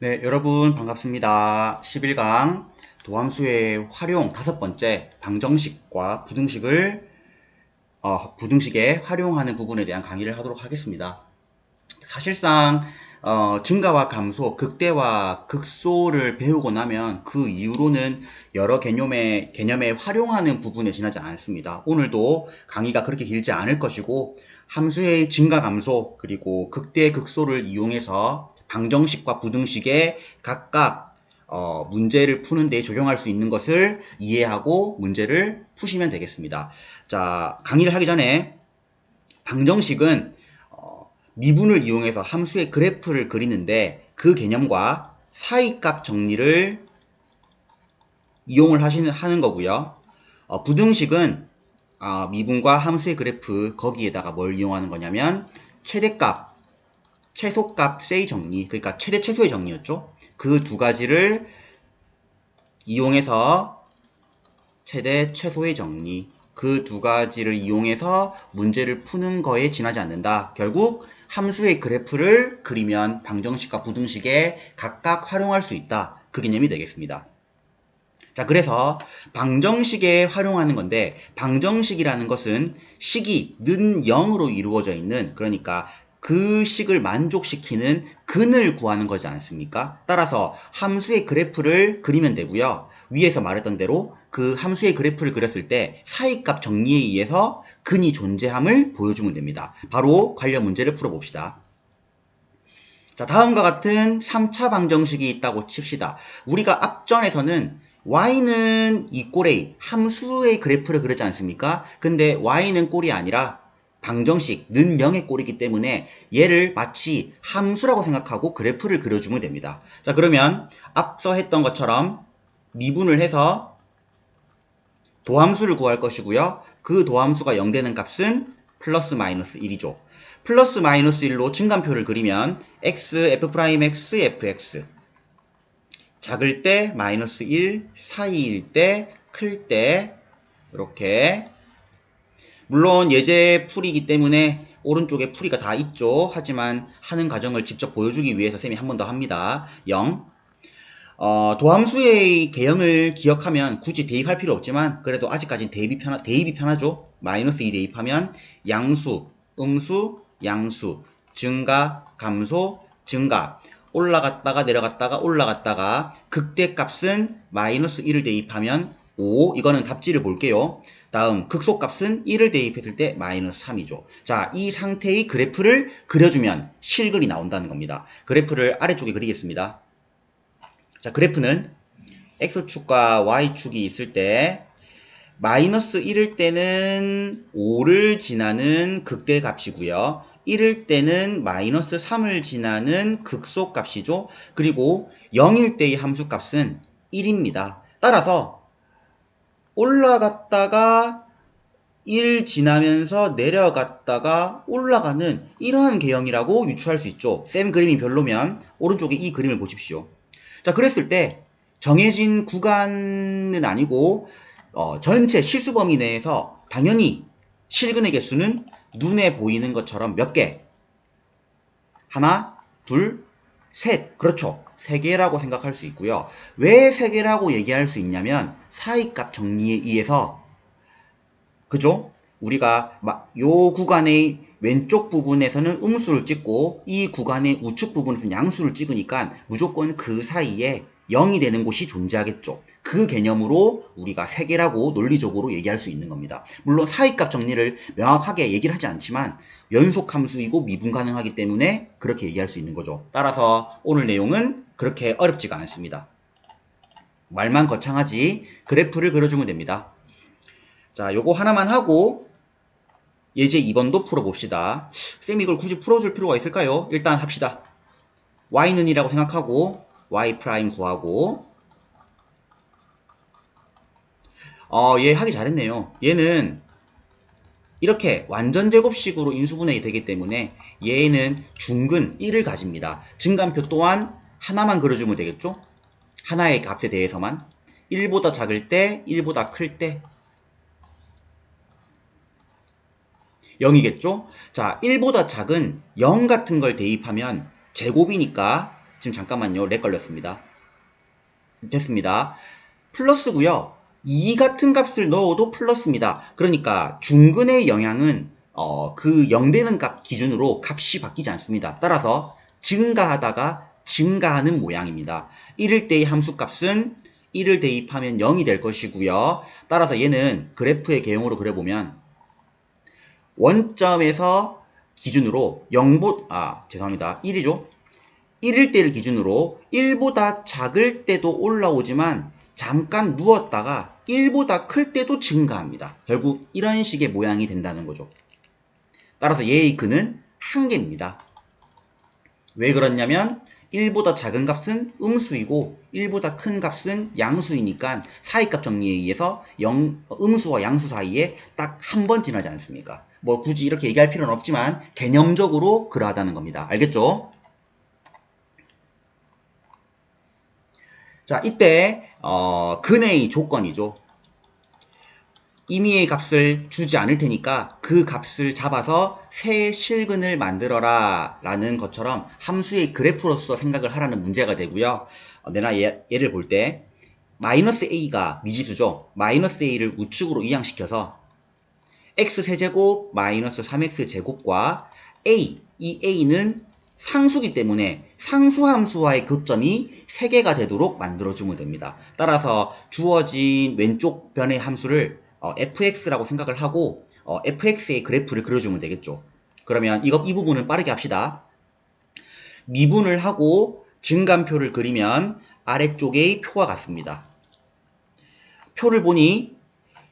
네, 여러분 반갑습니다. 11강 도함수의 활용 다섯 번째 방정식과 부등식에 활용하는 부분에 대한 강의를 하도록 하겠습니다. 사실상 증가와 감소, 극대와 극소를 배우고 나면 그 이후로는 여러 개념에 활용하는 부분에 지나지 않습니다. 오늘도 강의가 그렇게 길지 않을 것이고 함수의 증가, 감소, 그리고 극대, 극소를 이용해서 방정식과 부등식에 각각 문제를 푸는 데 적용할 수 있는 것을 이해하고 문제를 푸시면 되겠습니다. 자, 강의를 하기 전에 방정식은 미분을 이용해서 함수의 그래프를 그리는데 그 개념과 사이값 정리를 이용을 하는 거고요. 부등식은 미분과 함수의 그래프 거기에다가 뭘 이용하는 거냐면 최대값, 최소값의 정리, 그러니까 최대 최소의 정리였죠. 그 두 가지를 이용해서 최대 최소의 정리, 그 두 가지를 이용해서 문제를 푸는 거에 지나지 않는다. 결국 함수의 그래프를 그리면 방정식과 부등식에 각각 활용할 수 있다. 그 개념이 되겠습니다. 자, 그래서 방정식에 활용하는 건데 방정식이라는 것은 식이 는 0으로 이루어져 있는, 그러니까 그 식을 만족시키는 근을 구하는 거지 않습니까? 따라서 함수의 그래프를 그리면 되고요. 위에서 말했던 대로 그 함수의 그래프를 그렸을 때 사이값 정리에 의해서 근이 존재함을 보여주면 됩니다. 바로 관련 문제를 풀어봅시다. 자, 다음과 같은 3차 방정식이 있다고 칩시다. 우리가 앞전에서는 y는 2꼴A 함수의 그래프를 그렸지 않습니까? 근데 y는 꼴이 아니라 방정식 는 0의 꼴이기 때문에 얘를 마치 함수라고 생각하고 그래프를 그려주면 됩니다. 자, 그러면 앞서 했던 것처럼 미분을 해서 도함수를 구할 것이고요. 그 도함수가 0 되는 값은 플러스 마이너스 1이죠. 플러스 마이너스 1로 증간표를 그리면 x, f'x, fx 작을 때 마이너스 1, 사이일 때, 클 때 이렇게, 물론 예제 풀이기 때문에 오른쪽에 풀이가 다 있죠. 하지만 하는 과정을 직접 보여주기 위해서 쌤이 한 번 더 합니다. 0. 도함수의 개형을 기억하면 굳이 대입할 필요 없지만 그래도 아직까지는 대입이 편하죠. 마이너스 2 대입하면 양수, 음수, 양수, 증가, 감소, 증가, 올라갔다가 내려갔다가 올라갔다가 극대값은 마이너스 1을 대입하면 5, 이거는 답지를 볼게요. 다음 극소값은 1을 대입했을 때 마이너스 3이죠. 자, 이 상태의 그래프를 그려주면 실근이 나온다는 겁니다. 그래프를 아래쪽에 그리겠습니다. 자, 그래프는 x축과 y축이 있을 때 마이너스 1일 때는 5를 지나는 극대값이고요. 1일 때는 마이너스 3을 지나는 극소값이죠. 그리고 0일 때의 함수값은 1입니다. 따라서 올라갔다가 1 지나면서 내려갔다가 올라가는 이러한 개형이라고 유추할 수 있죠. 쌤 그림이 별로면 오른쪽에 이 그림을 보십시오. 자, 그랬을 때 정해진 구간은 아니고 전체 실수 범위 내에서 당연히 실근의 개수는 눈에 보이는 것처럼 몇 개? 하나, 둘, 셋. 그렇죠. 세 개라고 생각할 수 있고요. 왜 세 개라고 얘기할 수 있냐면 사이값 정리에 의해서, 그죠? 우리가 요 구간의 왼쪽 부분에서는 음수를 찍고 이 구간의 우측 부분에서는 양수를 찍으니까 무조건 그 사이에 0이 되는 곳이 존재하겠죠. 그 개념으로 우리가 세개라고 논리적으로 얘기할 수 있는 겁니다. 물론 사이값 정리를 명확하게 얘기를 하지 않지만 연속함수이고 미분 가능하기 때문에 그렇게 얘기할 수 있는 거죠. 따라서 오늘 내용은 그렇게 어렵지가 않습니다. 말만 거창하지 그래프를 그려주면 됩니다. 자, 요거 하나만 하고 예제 2번도 풀어봅시다. 쌤이 이걸 굳이 풀어줄 필요가 있을까요? 일단 합시다. y는 이라고 생각하고 y 프라임 구하고, 얘 하기 잘했네요. 얘는 이렇게 완전 제곱식으로 인수분해이 되기 때문에 얘는 중근 1을 가집니다. 증간표 또한 하나만 그려주면 되겠죠? 하나의 값에 대해서만 1보다 작을 때, 1보다 클 때 0이겠죠? 자, 1보다 작은 0 같은 걸 대입하면 제곱이니까 지금 잠깐만요. 렉 걸렸습니다. 됐습니다. 플러스고요. 2 같은 값을 넣어도 플러스입니다. 그러니까 중근의 영향은 그 0 되는 값 기준으로 값이 바뀌지 않습니다. 따라서 증가하다가 증가하는 모양입니다. 1을 때의 함수값은 1을 대입하면 0이 될 것이고요. 따라서 얘는 그래프의 개형으로 그려보면 원점에서 기준으로 1이죠. 1일 때를 기준으로 1보다 작을 때도 올라오지만 잠깐 누웠다가 1보다 클 때도 증가합니다. 결국 이런 식의 모양이 된다는 거죠. 따라서 얘의 근은 한계입니다. 왜 그렇냐면 1보다 작은 값은 음수이고 1보다 큰 값은 양수이니까 사이값 정리에 의해서 음수와 양수 사이에 딱 한 번 지나지 않습니까? 뭐 굳이 이렇게 얘기할 필요는 없지만 개념적으로 그러하다는 겁니다. 알겠죠? 자, 이때 근의 조건이죠. 임의의 값을 주지 않을 테니까 그 값을 잡아서 새 실근을 만들어라 라는 것처럼 함수의 그래프로서 생각을 하라는 문제가 되고요. 내가 얘를 볼 때 마이너스 a가 미지수죠. 마이너스 a를 우측으로 이항시켜서 x세제곱 마이너스 3x제곱과 이 a는 상수기 때문에 상수함수와의 교점이 3개가 되도록 만들어주면 됩니다. 따라서 주어진 왼쪽 변의 함수를 fx라고 생각을 하고 fx의 그래프를 그려주면 되겠죠. 그러면 이 부분은 빠르게 합시다. 미분을 하고 증감표를 그리면 아래쪽의 표와 같습니다. 표를 보니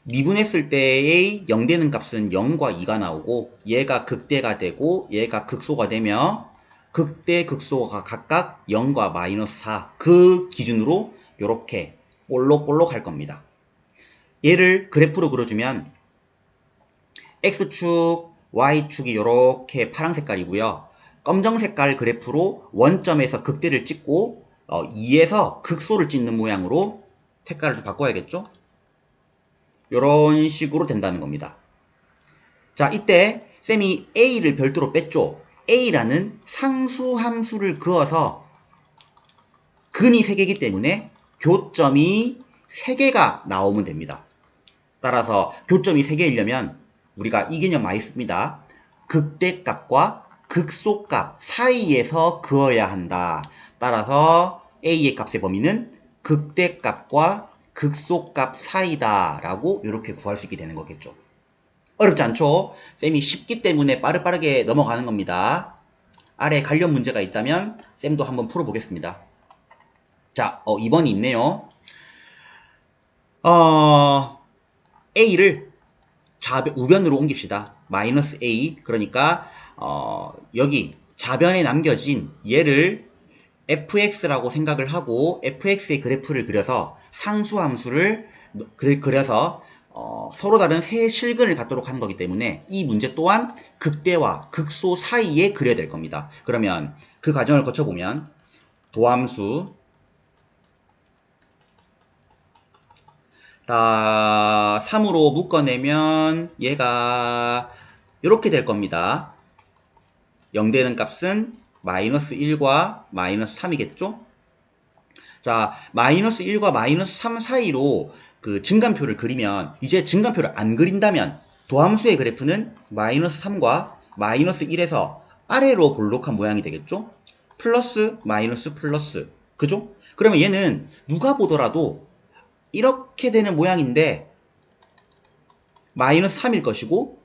미분했을 때의 0 되는 값은 0과 2가 나오고 얘가 극대가 되고 얘가 극소가 되며 극대, 극소가 각각 0과 마이너스 4 그 기준으로 이렇게 볼록볼록 할 겁니다. 얘를 그래프로 그려주면 X축, Y축이 이렇게 파란 색깔이고요. 검정 색깔 그래프로 원점에서 극대를 찍고 2에서 극소를 찍는 모양으로 색깔을 좀 바꿔야겠죠? 이런 식으로 된다는 겁니다. 자, 이때 쌤이 A를 별도로 뺐죠. A라는 상수함수를 그어서 근이 3개이기 때문에 교점이 3개가 나오면 됩니다. 따라서 교점이 3개이려면 우리가 이 개념 많이 씁니다. 극대값과 극소값 사이에서 그어야 한다. 따라서 A의 값의 범위는 극대값과 극소값 사이다 라고 이렇게 구할 수 있게 되는 거겠죠. 어렵지 않죠? 쌤이 쉽기 때문에 빠르게 넘어가는 겁니다. 아래 관련 문제가 있다면 쌤도 한번 풀어보겠습니다. 자, 2번이 있네요. A를 우변으로 옮깁시다. 마이너스 A. 그러니까 여기 좌변에 남겨진 얘를 fx라고 생각을 하고 fx의 그래프를 그려서 상수함수를 그려서 서로 다른 세 실근을 갖도록 하는 거기 때문에 이 문제 또한 극대와 극소 사이에 그려야 될 겁니다. 그러면 그 과정을 거쳐보면 도함수 다 3으로 묶어내면 얘가 이렇게 될 겁니다. 0 되는 값은 마이너스 1과 마이너스 3이겠죠? 자, 마이너스 1과 마이너스 3 사이로 그 증감표를 그리면 이제 증감표를 안 그린다면 도함수의 그래프는 마이너스 3과 마이너스 1에서 아래로 볼록한 모양이 되겠죠? 플러스 마이너스 플러스 그죠? 그러면 얘는 누가 보더라도 이렇게 되는 모양인데 마이너스 3일 것이고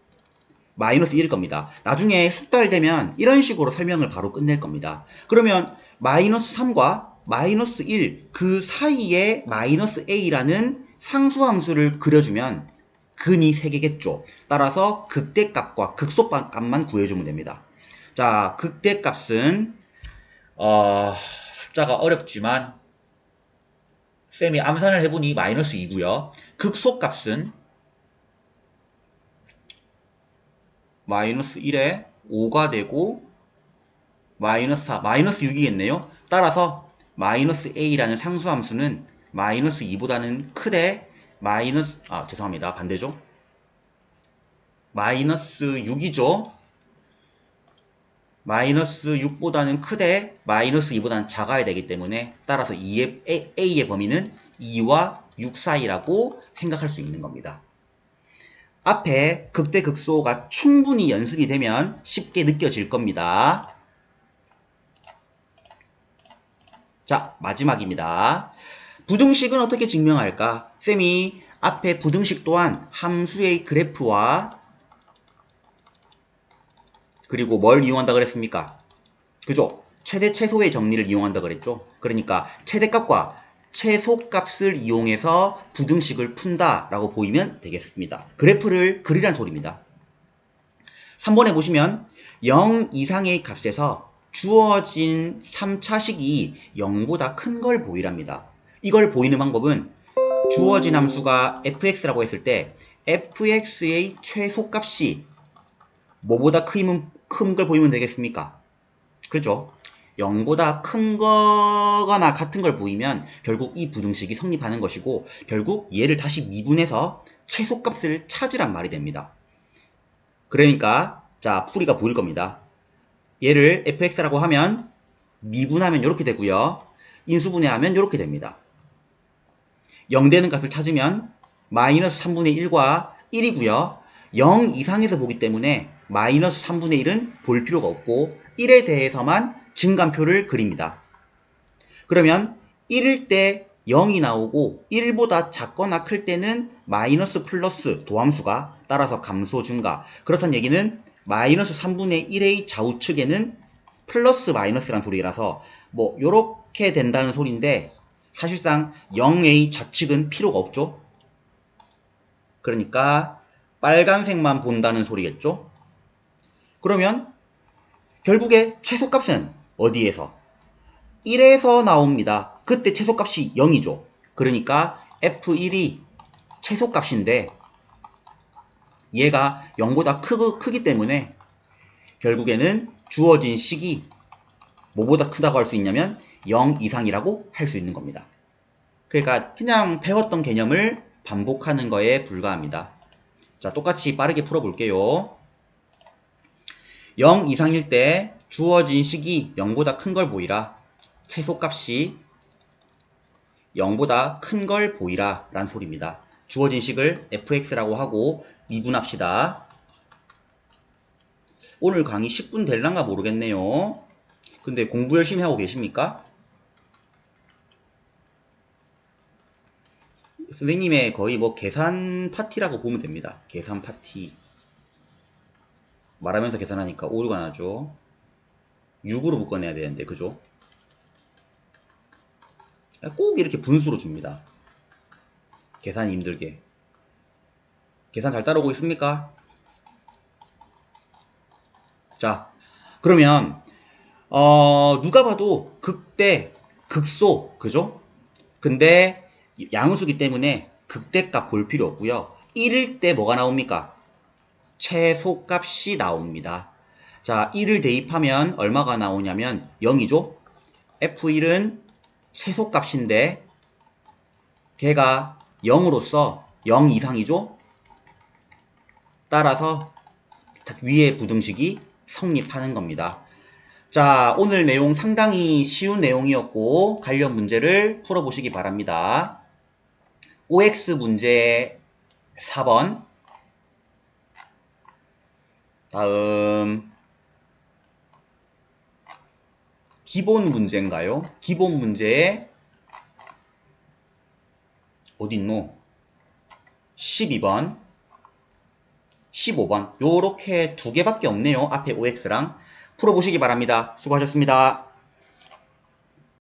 마이너스 1일 겁니다. 나중에 숙달 되면 이런 식으로 설명을 바로 끝낼 겁니다. 그러면 마이너스 3과 마이너스 1 그 사이에 마이너스 a라는 상수함수를 그려주면 근이 3개겠죠. 따라서 극대값과 극소값만 구해주면 됩니다. 자, 극대값은 숫자가 어렵지만 쌤이 암산을 해보니 마이너스 2고요. 극소값은 마이너스 1에 5가 되고 마이너스 4, 마이너스 6이겠네요. 따라서 마이너스 a라는 상수함수는 마이너스 2보다는 크되 마이너스 죄송합니다. 반대죠. 마이너스 6이죠. 마이너스 6보다는 크되 마이너스 2보다는 작아야 되기 때문에 따라서 A의 범위는 2와 6 사이라고 생각할 수 있는 겁니다. 앞에 극대 극소가 충분히 연습이 되면 쉽게 느껴질 겁니다. 자, 마지막입니다. 부등식은 어떻게 증명할까? 쌤이 앞에 부등식 또한 함수의 그래프와 그리고 뭘 이용한다 그랬습니까? 그죠? 최대 최소의 정리를 이용한다 그랬죠? 그러니까 최대값과 최소값을 이용해서 부등식을 푼다 라고 보이면 되겠습니다. 그래프를 그리란 소리입니다. 3번에 보시면 0 이상의 값에서 주어진 3차식이 0보다 큰 걸 보이랍니다. 이걸 보이는 방법은 주어진 함수가 fx라고 했을 때 fx의 최소값이 뭐보다 큰 걸 보이면 되겠습니까? 그죠? 0보다 큰 거거나 같은 걸 보이면 결국 이 부등식이 성립하는 것이고 결국 얘를 다시 미분해서 최소값을 찾으란 말이 됩니다. 그러니까 자 풀이가 보일 겁니다. 얘를 fx라고 하면 미분하면 이렇게 되고요. 인수분해하면 이렇게 됩니다. 0 되는 값을 찾으면 마이너스 3분의 1과 1이고요. 0 이상에서 보기 때문에 마이너스 3분의 1은 볼 필요가 없고 1에 대해서만 증감표를 그립니다. 그러면 1일 때 0이 나오고 1보다 작거나 클 때는 마이너스 플러스 도함수가 따라서 감소 증가. 그렇다는 얘기는 마이너스 3분의 1의 좌우측에는 플러스 마이너스란 소리라서 뭐 요렇게 된다는 소리인데 사실상 0의 좌측은 필요가 없죠. 그러니까 빨간색만 본다는 소리겠죠. 그러면 결국에 최소값은 어디에서? 1에서 나옵니다. 그때 최소값이 0이죠. 그러니까 F1이 최소값인데 얘가 0보다 크기 때문에 결국에는 주어진 식이 뭐보다 크다고 할 수 있냐면 0 이상이라고 할 수 있는 겁니다. 그러니까 그냥 배웠던 개념을 반복하는 거에 불과합니다. 자, 똑같이 빠르게 풀어볼게요. 0 이상일 때 주어진 식이 0보다 큰 걸 보이라. 최소값이 0보다 큰 걸 보이라 라는 소리입니다. 주어진 식을 fx라고 하고 미분합시다. 오늘 강의 10분 될란가 모르겠네요. 근데 공부 열심히 하고 계십니까? 선생님의 거의 뭐 계산 파티라고 보면 됩니다. 계산 파티. 말하면서 계산하니까 오류가 나죠. 6으로 묶어내야 되는데 그죠? 꼭 이렇게 분수로 줍니다. 계산이 힘들게. 계산 잘 따라오고 있습니까? 자, 그러면 누가 봐도 극대, 극소, 그죠? 근데 양수기 때문에 극대값 볼 필요 없고요. 1일 때 뭐가 나옵니까? 최소값이 나옵니다. 자, 1을 대입하면 얼마가 나오냐면 0이죠? F1은 최소값인데 걔가 0으로서 0 이상이죠? 따라서 위에 부등식이 성립하는 겁니다. 자, 오늘 내용 상당히 쉬운 내용이었고 관련 문제를 풀어보시기 바랍니다. OX 문제 4번. 다음 기본 문제인가요? 기본 문제에 어딨노? 12번 15번 요렇게 두 개밖에 없네요. 앞에 OX랑 풀어보시기 바랍니다. 수고하셨습니다.